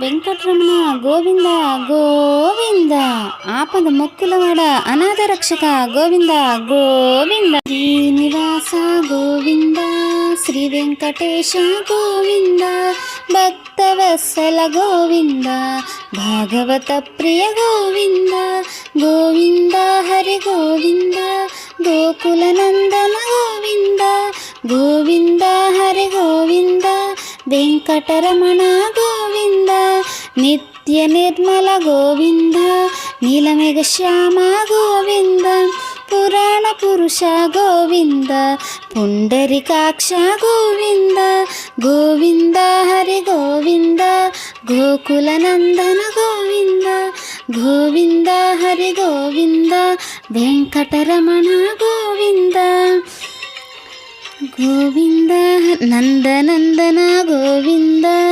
వెంకటరమణ గోవింద గోవింద, ఆపద మొక్కులవాడ అనాథ రక్షక గోవింద గోవింద, శ్రీనివాస గోవింద, శ్రీ వెంకటేశ గోవింద, భక్తవత్సల గోవింద, భాగవత ప్రియ గోవింద గోవింద, హరి గోవింద, గోకుల నందన గోవింద గోవింద, హరి గోవింద, వెంకటరమణ గోవింద, నిత్య నిర్మల గోవింద, నీలమేఘ శ్యామ గోవింద, పురాణ పురుష గోవింద, పుండరికాక్ష గోవింద గోవింద, హరి గోవింద, గోకుల నందన గోవింద గోవింద, హరి గోవింద, వెంకటరమణ గోవింద గోవింద, నందనందన గోవింద.